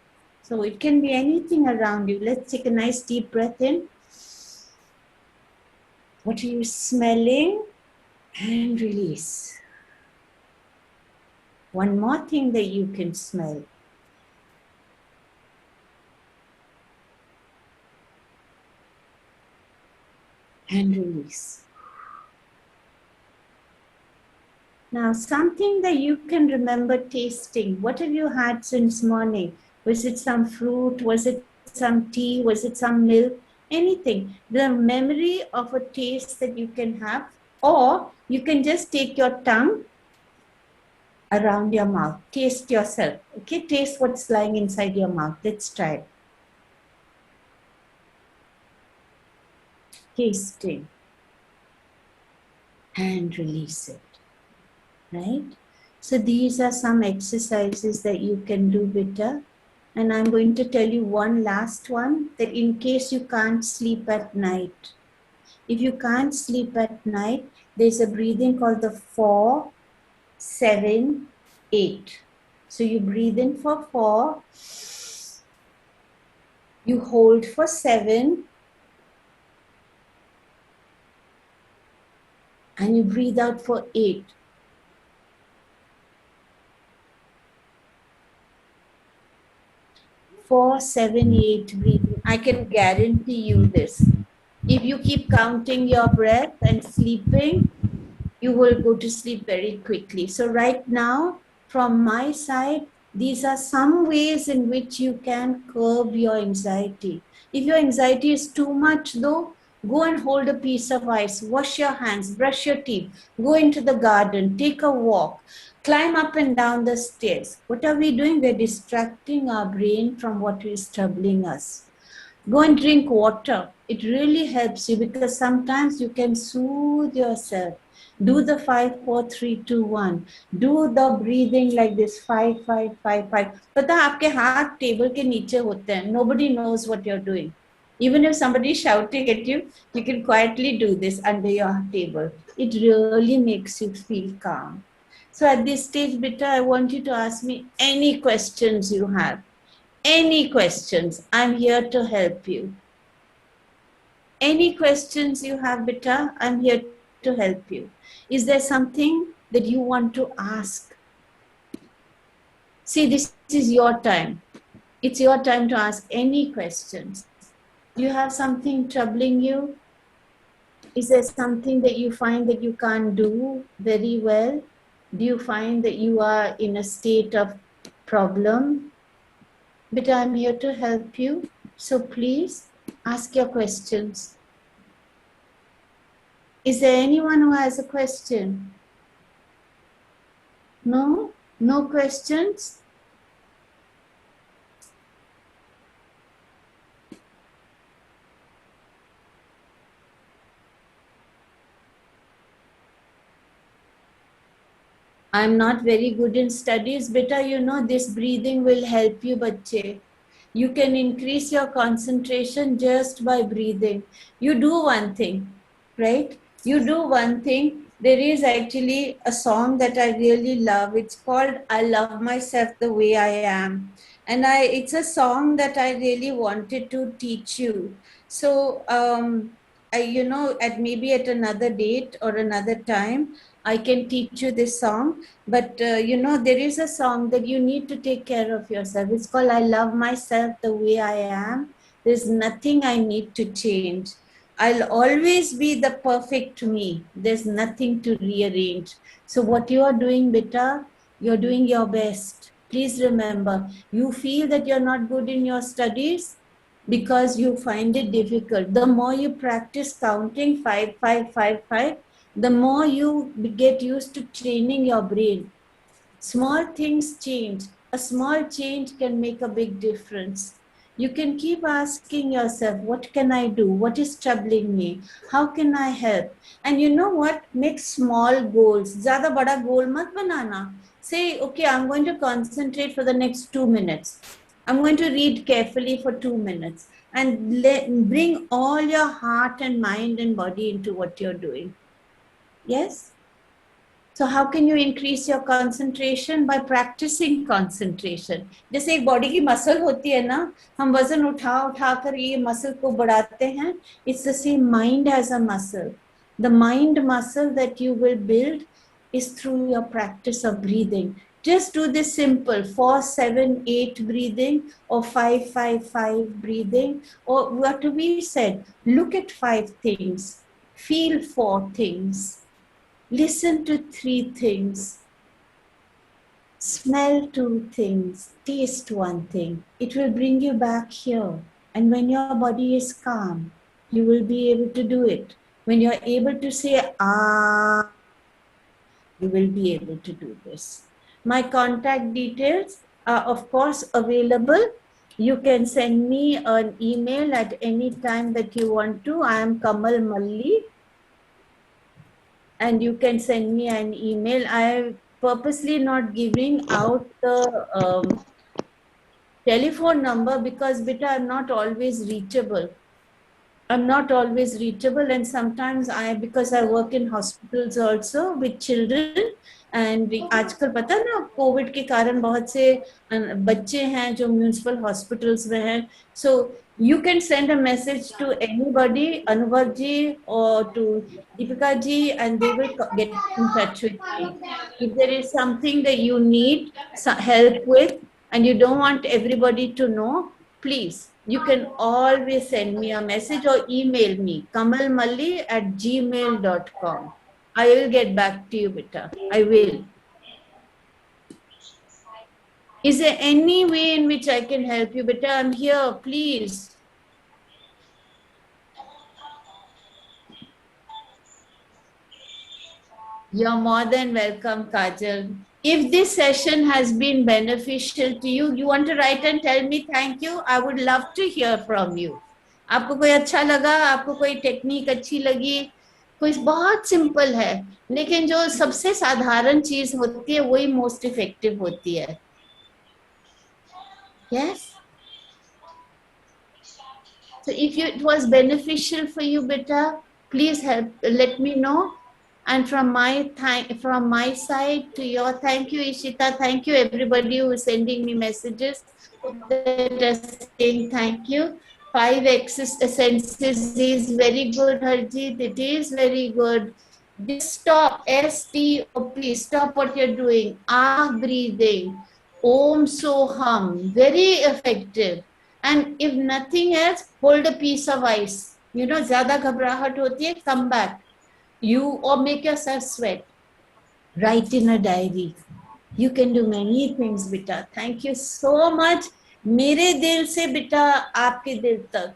So it can be anything around you. Let's take a nice deep breath in. What are you smelling? And release. One more thing that you can smell. And release. Now, something that you can remember tasting. What have you had since morning? Was it some fruit? Was it some tea? Was it some milk? Anything. The memory of a taste that you can have. Or you can just take your tongue around your mouth. Taste yourself. Okay, taste what's lying inside your mouth. Let's try it. Tasting. And release it. Right? So these are some exercises that you can do, beta. And I'm going to tell you one last one, that in case you can't sleep at night. If you can't sleep at night, there's a breathing called the 4, 7, 8. So you breathe in for 4, you hold for 7, and you breathe out for 8. 4, 7, 8 breathing. I can guarantee you this. If you keep counting your breath and sleeping, you will go to sleep very quickly. So right now, from my side, these are some ways in which you can curb your anxiety. If your anxiety is too much though, go and hold a piece of ice, wash your hands, brush your teeth, go into the garden, take a walk, climb up and down the stairs. What are we doing? We're distracting our brain from what is troubling us. Go and drink water. It really helps you, because sometimes you can soothe yourself. Do the 5, 4, 3, 2, 1. Do the breathing like this, 5, 5, 5, 5. पता है आपके हाथ table के नीचे होते हैं. Nobody knows what you're doing. Even if somebody is shouting at you, you can quietly do this under your table. It really makes you feel calm. So at this stage, Bita, I want you to ask me any questions you have. Any questions, I'm here to help you. Any questions you have, Bita, I'm here to help you. Is there something that you want to ask? See, this is your time. It's your time to ask any questions. Do you have something troubling you? Is there something that you find that you can't do very well? Do you find that you are in a state of problem? But I'm here to help you. So please ask your questions. Is there anyone who has a question? No? No questions? I'm not very good in studies, beta, you know, this breathing will help you, bache. You can increase your concentration just by breathing. You do one thing, right? You do one thing. There is actually a song that I really love. It's called I Love Myself the Way I Am. And it's a song that I really wanted to teach you. So, you know, maybe at another date or another time, I can teach you this song. But, you know, there is a song that you need to take care of yourself. It's called I Love Myself the Way I Am. There's nothing I need to change. I'll always be the perfect me. There's nothing to rearrange. So what you are doing, beta, you're doing your best. Please remember, you feel that you're not good in your studies because you find it difficult. The more you practice counting 5, 5, 5, 5, the more you get used to training your brain. Small things change. A small change can make a big difference. You can keep asking yourself, what can I do? What is troubling me? How can I help? And you know what? Make small goals. Zyada bada goal mat banana. Say, okay, I'm going to concentrate for the next 2 minutes. I'm going to read carefully for 2 minutes. And bring all your heart and mind and body into what you're doing. Yes? So how can you increase your concentration? By practicing concentration. जैसे एक body की muscle होती है ना, हम वजन उठा कर ये मसल को बढ़ाते हैं. It's the same mind as a muscle. The mind muscle that you will build is through your practice of breathing. Just do this simple 4, 7, 8 breathing or 5, 5, 5 breathing. Or what we said, look at 5 things, feel 4 things. Listen to 3 things, smell 2 things, taste 1 thing. It will bring you back here. And when your body is calm, you will be able to do it. When you're able to say, ah, you will be able to do this. My contact details are, of course, available. You can send me an email at any time that you want to. I am Kamal Malli. And you can send me an email. I am purposely not giving out the telephone number, because beta I'm not always reachable. I'm not always reachable, and sometimes because I work in hospitals also with children, and आजकल पता है ना Covid के कारण बहुत से बच्चे हैं जो म्यूनिसिपल हॉस्पिटल्स में हैं. So you can send a message to anybody, Anubhav ji or to Deepika ji, and they will get in touch with me. If there is something that you need help with and you don't want everybody to know, please, you can always send me a message or email me, kamalmalli@gmail.com. I will get back to you, beta. I will. Is there any way in which I can help you, beta? I'm here, please. You're more than welcome, Kajal. If this session has been beneficial to you, you want to write and tell me thank you? I would love to hear from you. आपको कोई अच्छा लगा, आपको कोई technique अच्छी लगी, कोई बहुत सिंपल है, लेकिन जो सबसे साधारण चीज होती है वही मोस्ट इफेक्टिव होती है. Yes? So if it was beneficial for you, beta, please let me know. And from my side to your thank you, Ishita. Thank you everybody who is sending me messages that are saying thank you. 5 senses is very good, Harjeet. It is very good. Just stop. S-T-O-P. Stop what you're doing. Breathing. Om Soham. Very effective. And if nothing else, hold a piece of ice. You know, ज़्यादा घबराहट होती है, come back. Or make yourself sweat. Write in a diary. You can do many things, beta. Thank you so much. मेरे दिल से बेटा आपके दिल तक.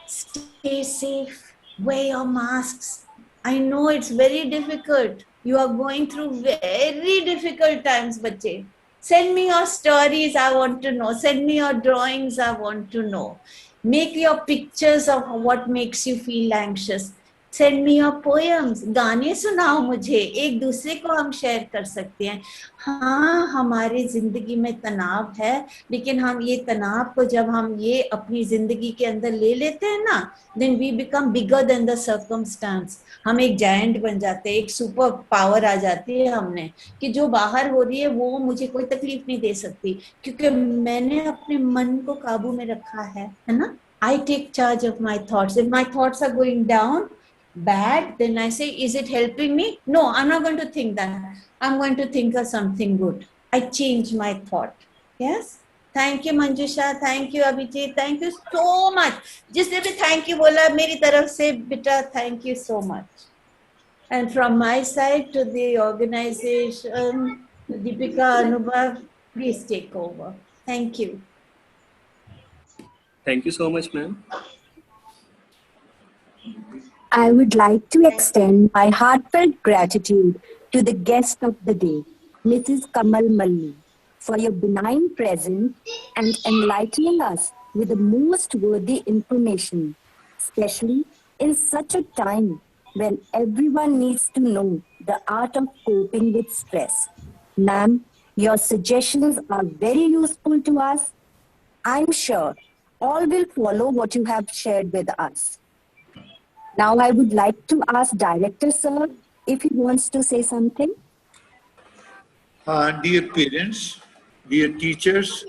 Stay safe. Wear your masks. I know it's very difficult. You are going through very difficult times, बच्चे. Send me your stories, I want to know. Send me your drawings, I want to know. Make your pictures of what makes you feel anxious. Send me your poems. गाने सुनाओ मुझे, एक दूसरे को हम share कर सकते हैं. हाँ, हमारे जिंदगी में तनाव है, लेकिन हम ये तनाव को जब हम ये अपनी जिंदगी के अंदर ले लेते हैं ना, then we become bigger than the circumstance. हम एक जायंट बन जाते हैं, एक सुपर पावर आ जाती है हमने, कि जो बाहर हो रही है वो मुझे कोई तकलीफ नहीं दे सकती, क्योंकि मैंने अपने मन को काबू में रखा है ना. I take charge of my thoughts. If my thoughts are going down bad, then I say, is it helping me? No, I'm not going to think that. I'm going to think of something good. I change my thought. Yes? Thank you, Manjusha. Thank you, Abhijit. Thank you so much. जिसने भी thank you बोला मेरी तरफ से बेटा, thank you so much. And from my side to the organization, Deepika, Anubhav, please take over. Thank you. Thank you so much, ma'am. I would like to extend my heartfelt gratitude to the guest of the day, Mrs. Kamal Malli, for your benign presence and enlightening us with the most worthy information, especially in such a time when everyone needs to know the art of coping with stress. Ma'am, your suggestions are very useful to us. I'm sure all will follow what you have shared with us. Now I would like to ask Director Sir if he wants to say something. Dear parents, dear teachers,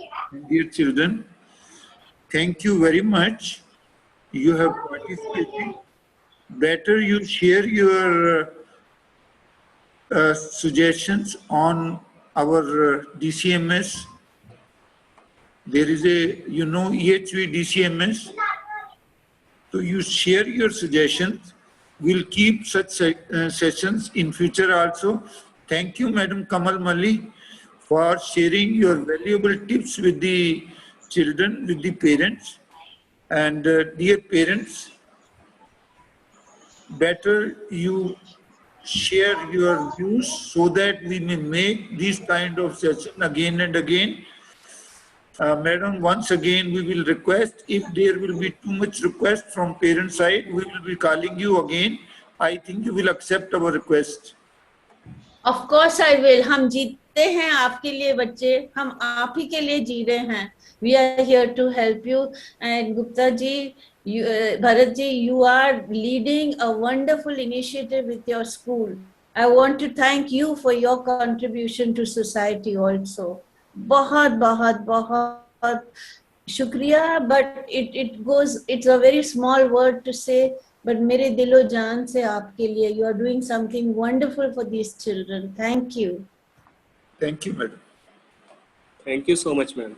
dear children, thank you very much. You have participated. Better you share your suggestions on our DCMS. There is a, EHV DCMS. So you share your suggestions. We'll keep such sessions in future also. Thank you, Madam Kamal Malli, for sharing your valuable tips with the children, with the parents. And dear parents, better you share your views so that we may make this kind of session again and again. Madam, once again, we will request, if there will be too much request from parent side, we will be calling you again. I think you will accept our request. Of course I will. हम जीते हैं आपके लिए बच्चे, हम आप ही के लिए जी रहे हैं. We are here to help you. And Gupta ji, Bharat ji, you are leading a wonderful initiative with your school. I want to thank you for your contribution to society also. बहुत बहुत बहुत शुक्रिया. But it's a very small word to say, but मेरे दिलो जान से आपके लिए, you are doing something wonderful for these children. Thank you. Thank you, madam. Thank you so much, ma'am.